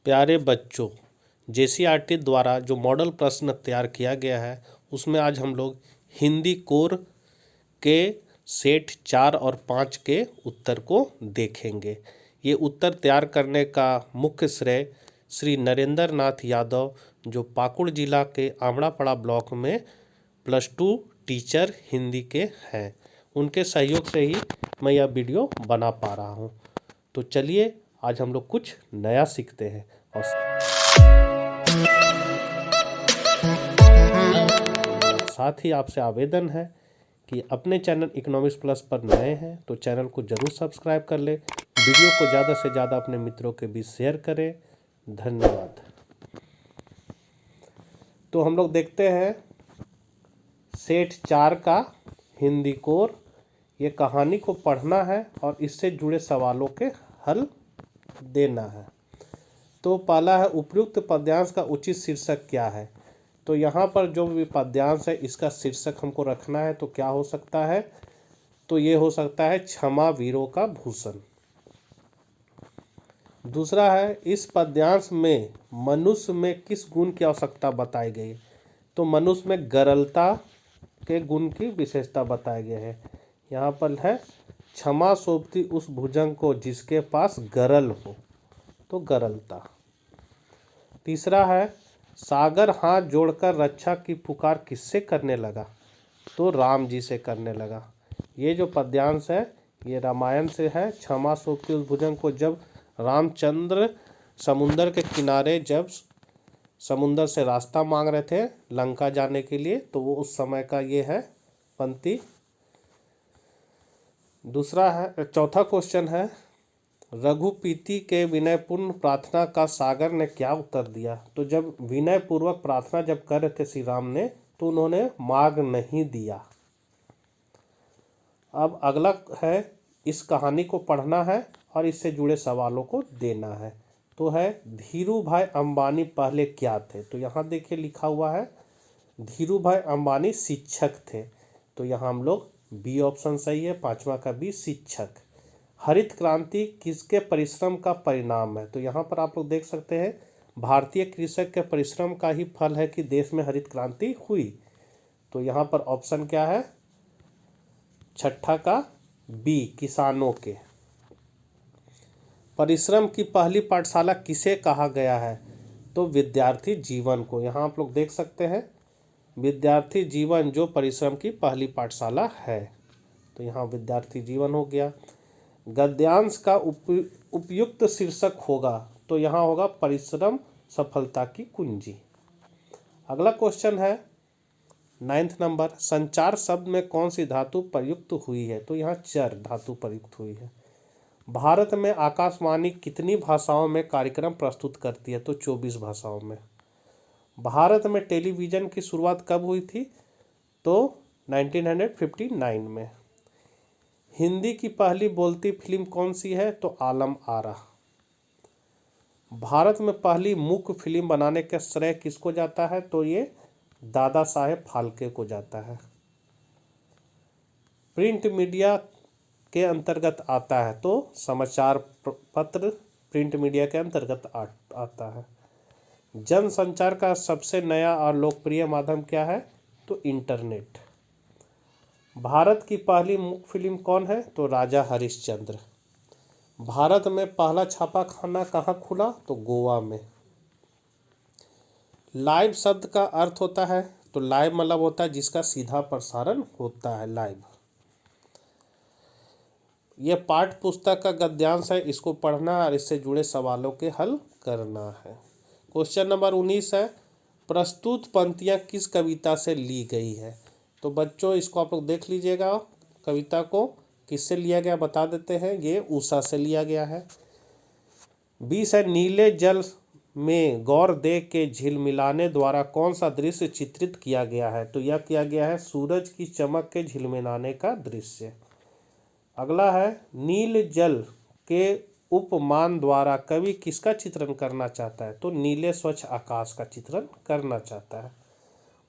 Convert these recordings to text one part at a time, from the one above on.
प्यारे बच्चों, जेसीईआरटी द्वारा जो मॉडल प्रश्न तैयार किया गया है उसमें आज हम लोग हिंदी कोर के सेट 4 और 5 के उत्तर को देखेंगे। ये उत्तर तैयार करने का मुख्य श्रेय श्री नरेंद्र नाथ यादव, जो पाकुड़ जिला के आमड़ापड़ा ब्लॉक में +2 टीचर हिंदी के हैं, उनके सहयोग से ही मैं यह वीडियो बना पा रहा हूँ। तो चलिए आज हम लोग कुछ नया सीखते हैं। और साथ ही आपसे आवेदन है कि अपने चैनल इकोनॉमिक्स प्लस पर नए हैं तो चैनल को ज़रूर सब्सक्राइब कर ले, वीडियो को ज़्यादा से ज़्यादा अपने मित्रों के बीच शेयर करें। धन्यवाद। तो हम लोग देखते हैं सेट 4 का हिंदी कोर। ये कहानी को पढ़ना है और इससे जुड़े सवालों के हल देना है। तो पहला है, उपयुक्त पद्यांश का उचित शीर्षक क्या है। तो यहाँ पर जो भी पद्यांश है इसका शीर्षक हमको रखना है। तो क्या हो सकता है, तो ये हो सकता है क्षमा वीरों का भूषण। दूसरा है, इस पद्यांश में मनुष्य में किस गुण की आवश्यकता बताई गई। तो मनुष्य में गरलता के गुण की विशेषता बताए गए हैं। यहाँ पर है, क्षमा सौंपती उस भुजंग को जिसके पास गरल हो, तो गरलता। तीसरा है, सागर हाथ जोड़कर रक्षा की पुकार किससे करने लगा। तो राम जी से करने लगा। ये जो पद्यांश है ये रामायण से है। क्षमा सौंपती उस भुजंग को, जब रामचंद्र समुंदर के किनारे जब समुंदर से रास्ता मांग रहे थे लंका जाने के लिए, तो वो उस समय का ये है पंक्ति। दूसरा है, चौथा क्वेश्चन है, रघुपति के विनयपूर्ण प्रार्थना का सागर ने क्या उत्तर दिया। तो जब विनय पूर्वक प्रार्थना जब कर रहे थे श्री राम ने, तो उन्होंने मार्ग नहीं दिया। अब अगला है, इस कहानी को पढ़ना है और इससे जुड़े सवालों को देना है। तो है, धीरू भाई अंबानी पहले क्या थे। तो यहाँ देखिए लिखा हुआ है, धीरू भाई अंबानी शिक्षक थे। तो यहाँ हम लोग बी ऑप्शन सही है, पांचवा का बी, शिक्षक। हरित क्रांति किसके परिश्रम का परिणाम है। तो यहाँ पर आप लोग देख सकते हैं, भारतीय कृषक के परिश्रम का ही फल है कि देश में हरित क्रांति हुई। तो यहाँ पर ऑप्शन क्या है, छठा का बी, किसानों के। परिश्रम की पहली पाठशाला किसे कहा गया है। तो विद्यार्थी जीवन को। यहाँ आप लोग देख सकते हैं, विद्यार्थी जीवन जो परिश्रम की पहली पाठशाला है। तो यहाँ विद्यार्थी जीवन हो गया। गद्यांश का उपयुक्त शीर्षक होगा। तो यहाँ होगा परिश्रम सफलता की कुंजी। अगला क्वेश्चन है 9th नंबर, संचार शब्द में कौन सी धातु प्रयुक्त हुई है। तो यहाँ चर धातु प्रयुक्त हुई है। भारत में आकाशवाणी कितनी भाषाओं में कार्यक्रम प्रस्तुत करती है। तो 24 भाषाओं में। भारत में टेलीविज़न की शुरुआत कब हुई थी। तो 1959 में। हिंदी की पहली बोलती फिल्म कौन सी है। तो आलम आरा। भारत में पहली मूक फिल्म बनाने का श्रेय किसको जाता है। तो ये दादा साहेब फाल्के को जाता है। प्रिंट मीडिया के अंतर्गत आता है। तो समाचार पत्र प्रिंट मीडिया के अंतर्गत आता है। जनसंचार का सबसे नया और लोकप्रिय माध्यम क्या है। तो इंटरनेट। भारत की पहली मूक फिल्म कौन है। तो राजा हरिश्चंद्र। भारत में पहला छापा खाना कहाँ खुला। तो गोवा में। लाइव शब्द का अर्थ होता है। तो लाइव मतलब होता है जिसका सीधा प्रसारण होता है, लाइव। यह पाठ्य पुस्तक का गद्यांश है, इसको पढ़ना और इससे जुड़े सवालों के हल करना है। क्वेश्चन नंबर 19 है, प्रस्तुत पंक्तियाँ किस कविता से ली गई है। तो बच्चों इसको आप लोग देख लीजिएगा, कविता को किससे लिया गया बता देते हैं। ये उषा से लिया गया है। 20 है, नीले जल में गौर देख के झिलमिलाने द्वारा कौन सा दृश्य चित्रित किया गया है। तो यह किया गया है सूरज की चमक के झिलमिलाने का दृश्य। अगला है, नील जल के उपमान द्वारा कवि किसका चित्रण करना चाहता है। तो नीले स्वच्छ आकाश का चित्रण करना चाहता है।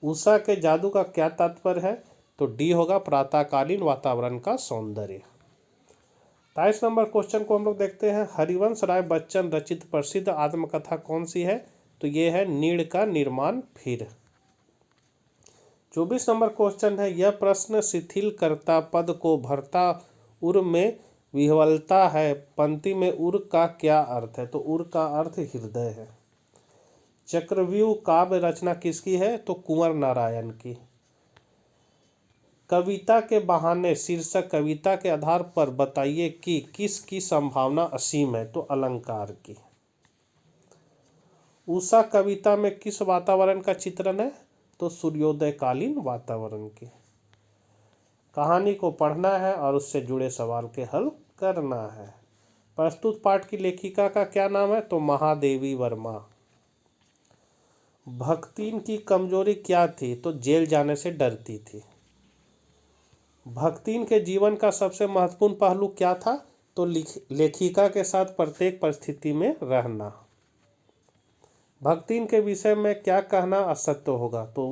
उषा के जादू का क्या तात्पर्य है। तो डी होगा प्रातःकालीन वातावरण का सौंदर्य। 23 नंबर क्वेश्चन को हम लोग देखते हैं। हरिवंश राय बच्चन रचित प्रसिद्ध आत्मकथा कौन सी है? तो ये है नीड़ का निर्माण फिर। 24 नंबर क्वेश्चन है, यह प्रश्न शिथिल करता पद को भरता उर में विह्वलता है, पंक्ति में उर का क्या अर्थ है? तो उर का अर्थ हृदय है। चक्रव्यूह काव्य रचना किसकी है? तो कुंवर नारायण की। कविता के बहाने शीर्षक कविता के आधार पर बताइए कि किसकी संभावना असीम है? तो अलंकार की। उषा कविता में किस वातावरण का चित्रण है? तो सूर्योदयकालीन वातावरण की। कहानी को पढ़ना है और उससे जुड़े सवाल के हल करना है। प्रस्तुत पाठ की लेखिका का क्या नाम है? तो महादेवी वर्मा। भक्तिन की कमजोरी क्या थी? तो जेल जाने से डरती थी। भक्तिन के जीवन का सबसे महत्वपूर्ण पहलू क्या था? तो लेखिका के साथ प्रत्येक परिस्थिति में रहना। भक्तिन के विषय में क्या कहना असत्य होगा? तो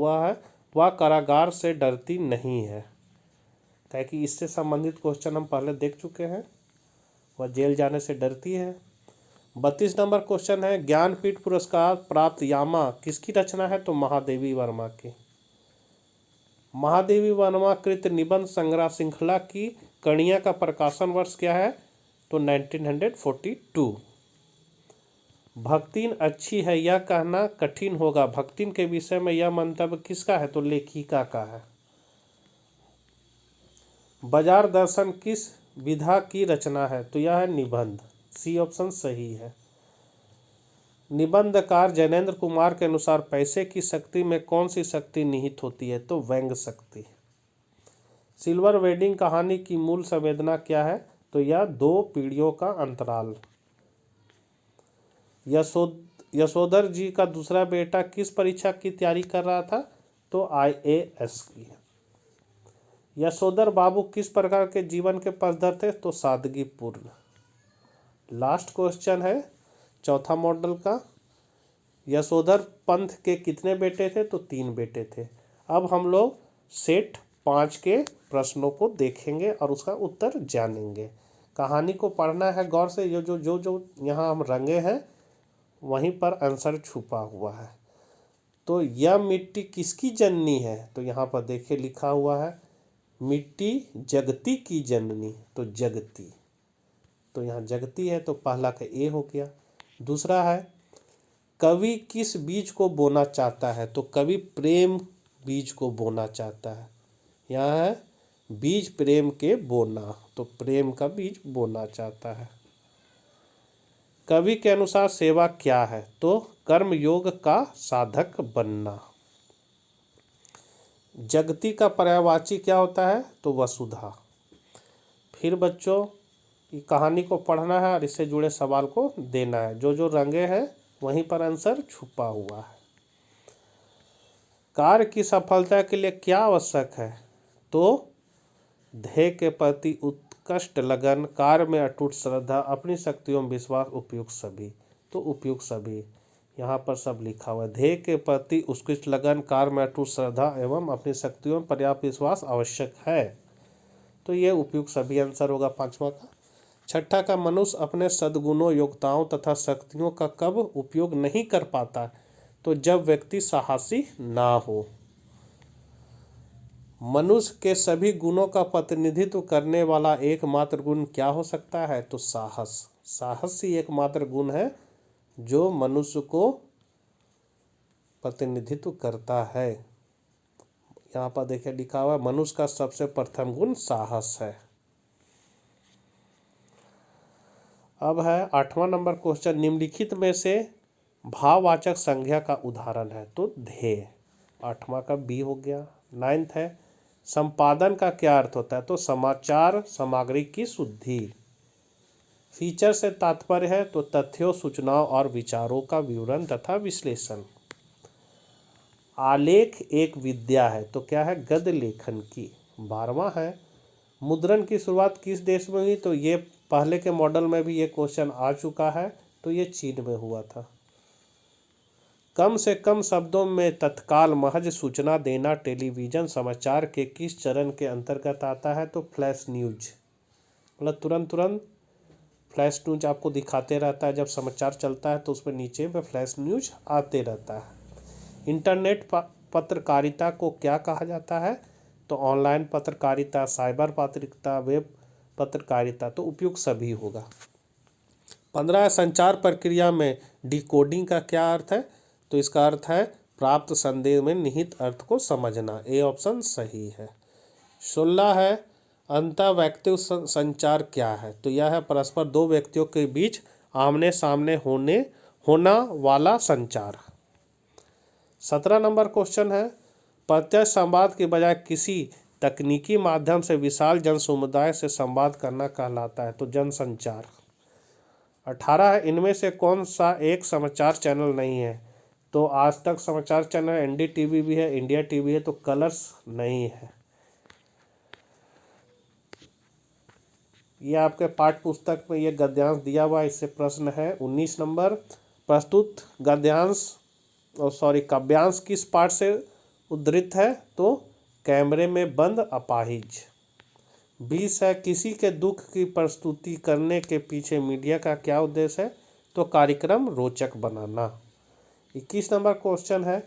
वह कारागार से डरती नहीं है, ताकि इससे संबंधित क्वेश्चन हम पहले देख चुके हैं। वह जेल जाने से डरती है। 32 नंबर क्वेश्चन है, ज्ञानपीठ पुरस्कार प्राप्त यामा किसकी रचना है? तो महादेवी वर्मा की। महादेवी वर्मा कृत निबंध संग्रह श्रृंखला की कणिया का प्रकाशन वर्ष क्या है? तो 1942। भक्तिन अच्छी है यह कहना कठिन होगा, भक्तिन के विषय में यह मंतव्य किसका है? तो लेखिका का है। बाजार दर्शन किस विधा की रचना है? तो यह है निबंध। सी ऑप्शन सही है। निबंधकार जैनेन्द्र कुमार के अनुसार पैसे की शक्ति में कौन सी शक्ति निहित होती है? तो व्यंग शक्ति। सिल्वर वेडिंग कहानी की मूल संवेदना क्या है? तो यह 2 पीढ़ियों का अंतराल। यशोधर जी का दूसरा बेटा किस परीक्षा की तैयारी कर रहा था? तो IAS की। यशोधर बाबू किस प्रकार के जीवन के पक्षधर थे? तो सादगीपूर्ण। लास्ट क्वेश्चन है चौथा मॉडल का। यशोधर पंथ के कितने बेटे थे? तो 3 बेटे थे। अब हम लोग सेट 5 के प्रश्नों को देखेंगे और उसका उत्तर जानेंगे। कहानी को पढ़ना है गौर से। जो यहाँ हम रंगे हैं वहीं पर आंसर छुपा हुआ है। तो यह मिट्टी किसकी जननी है? तो यहाँ पर देखिए लिखा हुआ है मिट्टी जगती की जननी। तो जगती, तो यहाँ जगती है, तो पहला का ए हो गया। दूसरा है कवि किस बीज को बोना चाहता है? तो कवि प्रेम बीज को बोना चाहता है। यहाँ है बीज प्रेम के बोना, तो प्रेम का बीज बोना चाहता है। कवि के अनुसार सेवा क्या है? तो कर्म योग का साधक बनना। जगती का पर्यायवाची क्या होता है? तो वसुधा। फिर बच्चों कहानी को पढ़ना है और इससे जुड़े सवाल को देना है। जो रंगे हैं वहीं पर आंसर छुपा हुआ है। कार्य की सफलता के लिए क्या आवश्यक है? तो ध्येय के प्रति उत्कृष्ट लगन, कार्य में अटूट श्रद्धा, अपनी शक्तियों में विश्वास, उपयुक्त सभी। तो उपयुक्त सभी यहाँ पर सब लिखा हुआ है। ध्येय के प्रति उत्कृष्ट लगन, कार्य में अटूट श्रद्धा एवं अपनी शक्तियों में पर्याप्त विश्वास आवश्यक है। तो ये उपयुक्त सभी आंसर होगा 5वां का। 6ठा का मनुष्य अपने सद्गुणों, योग्यताओं तथा शक्तियों का कब उपयोग नहीं कर पाता? तो जब व्यक्ति साहसी ना हो। मनुष्य के सभी गुणों का प्रतिनिधित्व करने वाला एकमात्र गुण क्या हो सकता है? तो साहस। साहस ही एकमात्र गुण है जो मनुष्य को प्रतिनिधित्व करता है। यहाँ पर देखिए लिखा हुआ है मनुष्य का सबसे प्रथम गुण साहस है। अब है 8वां नंबर क्वेश्चन, निम्नलिखित में से भाववाचक संज्ञा का उदाहरण है? तो ध्येय। 8वां का बी हो गया। 9th है संपादन का क्या अर्थ होता है? तो समाचार सामग्री की शुद्धि। फीचर से तात्पर्य है? तो तथ्यों, सूचनाओं और विचारों का विवरण तथा विश्लेषण। आलेख एक विद्या है, तो क्या है? गद्य लेखन की। 12वां है मुद्रण की शुरुआत किस देश में हुई? तो ये पहले के मॉडल में भी ये क्वेश्चन आ चुका है, तो ये चीन में हुआ था। कम से कम शब्दों में तत्काल महज सूचना देना टेलीविज़न समाचार के किस चरण के अंतर्गत आता है? तो फ्लैश न्यूज, मतलब तुरंत फ्लैश न्यूज आपको दिखाते रहता है, जब समाचार चलता है तो उसमें नीचे में फ्लैश न्यूज आते रहता है। इंटरनेट पत्रकारिता को क्या कहा जाता है? तो ऑनलाइन पत्रकारिता, साइबर पत्रकारिता, वेब पत्रकारिता, तो उपयुक्त सभी होगा। 15 संचार प्रक्रिया में डिकोडिंग का क्या अर्थ है? तो इसका अर्थ है प्राप्त संदेश में निहित अर्थ को समझना। ए ऑप्शन सही है। 16 है अंतर्वैयक्तिक संचार क्या है? तो यह है परस्पर दो व्यक्तियों के बीच आमने सामने होना वाला संचार। 17 नंबर क्वेश्चन है प्रत्यक्ष संवाद के बजाय किसी तकनीकी माध्यम से विशाल जन समुदाय से संवाद करना कहलाता है? तो जनसंचार। 18 है इनमें से कौन सा एक समाचार चैनल नहीं है? तो आज तक समाचार चैनल, एनडीटीवी भी है, इंडिया टीवी है, तो कलर्स नहीं है। ये आपके पाठ्य पुस्तक में ये गद्यांश दिया हुआ, इससे प्रश्न है 19 नंबर। प्रस्तुत काव्यांश किस पाठ से उद्धृत है? तो कैमरे में बंद अपाहिज। 20 है किसी के दुख की प्रस्तुति करने के पीछे मीडिया का क्या उद्देश्य है? तो कार्यक्रम रोचक बनाना। 21 नंबर क्वेश्चन है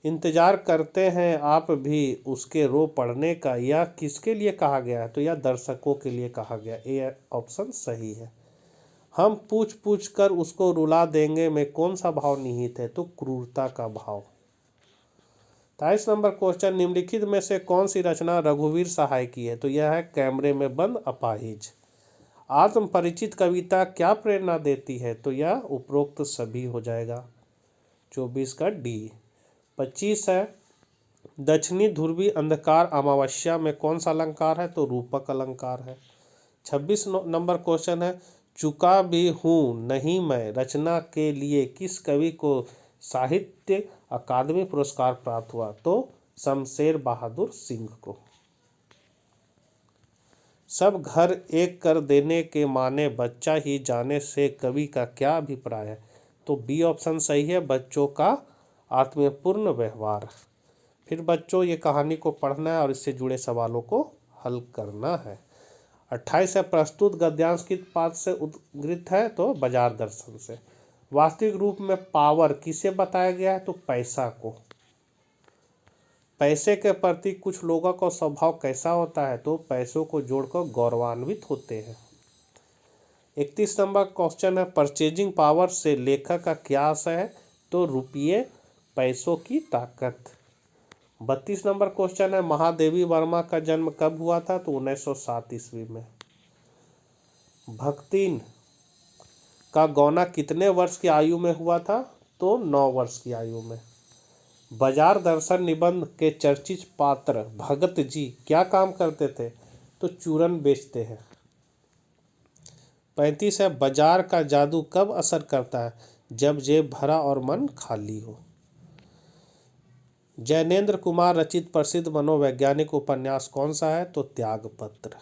इंतजार करते हैं आप भी उसके रो पड़ने का, यह किसके लिए कहा गया है? तो यह दर्शकों के लिए कहा गया। ए ऑप्शन सही है। हम पूछ पूछ कर उसको रुला देंगे में कौन सा भाव निहित है? तो क्रूरता का भाव। 23 नंबर क्वेश्चन निम्नलिखित में से कौन सी रचना रघुवीर सहाय की है? तो यह है कैमरे में बंद अपाहिज। आत्म परिचित कविता क्या प्रेरणा देती है? तो यह उपरोक्त सभी हो जाएगा। 24 का डी। 25 है दक्षिणी ध्रुवी अंधकार अमावस्या में कौन सा अलंकार है? तो रूपक अलंकार है। 26 नंबर क्वेश्चन है चुका भी हूँ नहीं मैं रचना के लिए किस कवि को साहित्य अकादमी पुरस्कार प्राप्त हुआ? तो शमशेर बहादुर सिंह को। सब घर एक कर देने के माने बच्चा ही जाने से कवि का क्या अभिप्राय है? तो बी ऑप्शन सही है, बच्चों का आत्मीयपूर्ण व्यवहार। फिर बच्चों ये कहानी को पढ़ना है और इससे जुड़े सवालों को हल करना है। 28 है प्रस्तुत गद्यांश किस पाठ से उद्धृत है? तो बाजार दर्शन से। वास्तविक रूप में पावर किसे बताया गया है? तो पैसा को। पैसे के प्रति कुछ लोगों का स्वभाव कैसा होता है? तो पैसों को जोड़कर गौरवान्वित होते हैं। 31 नंबर क्वेश्चन है परचेजिंग पावर से लेखक का क्या आशय है? तो रुपये पैसों की ताकत। 32 नंबर क्वेश्चन है महादेवी वर्मा का जन्म कब हुआ था? तो 1907 ईस्वी में। भक्तिन का गौना कितने वर्ष की आयु में हुआ था? तो 9 वर्ष की आयु में। बाजार दर्शन निबंध के चर्चित पात्र भगत जी क्या काम करते थे? तो चूरन बेचते हैं। 35 है बाजार का जादू कब असर करता है? जब जेब भरा और मन खाली हो। जैनेन्द्र कुमार रचित प्रसिद्ध मनोवैज्ञानिक उपन्यास कौन सा है? तो त्यागपत्र।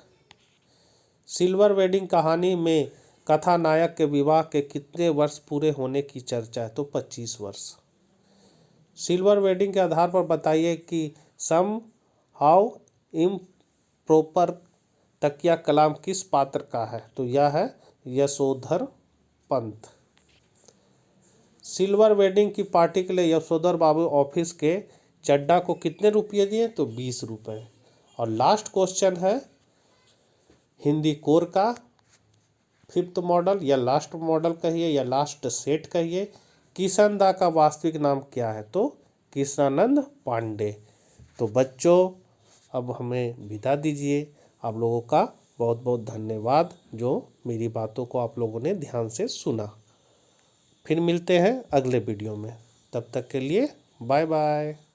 सिल्वर वेडिंग कहानी में कथानायक के विवाह के कितने वर्ष पूरे होने की चर्चा है? तो 25 वर्ष। सिल्वर वेडिंग के आधार पर बताइए कि सम हाउ इम्प्रॉपर तकिया कलाम किस पात्र का है? तो यह है यशोधर पंत। सिल्वर वेडिंग की पार्टी के लिए यशोधर बाबू ऑफिस के चड्डा को कितने रुपये दिए? तो 20 रुपये। और लास्ट क्वेश्चन है हिंदी कोर का 5th मॉडल या लास्ट मॉडल कहिए या लास्ट सेट कहिए, किशन दा का वास्तविक नाम क्या है? तो कृष्णानंद पांडे। तो बच्चों अब हमें विदा दीजिए। आप लोगों का बहुत बहुत धन्यवाद जो मेरी बातों को आप लोगों ने ध्यान से सुना। फिर मिलते हैं अगले वीडियो में, तब तक के लिए बाय बाय।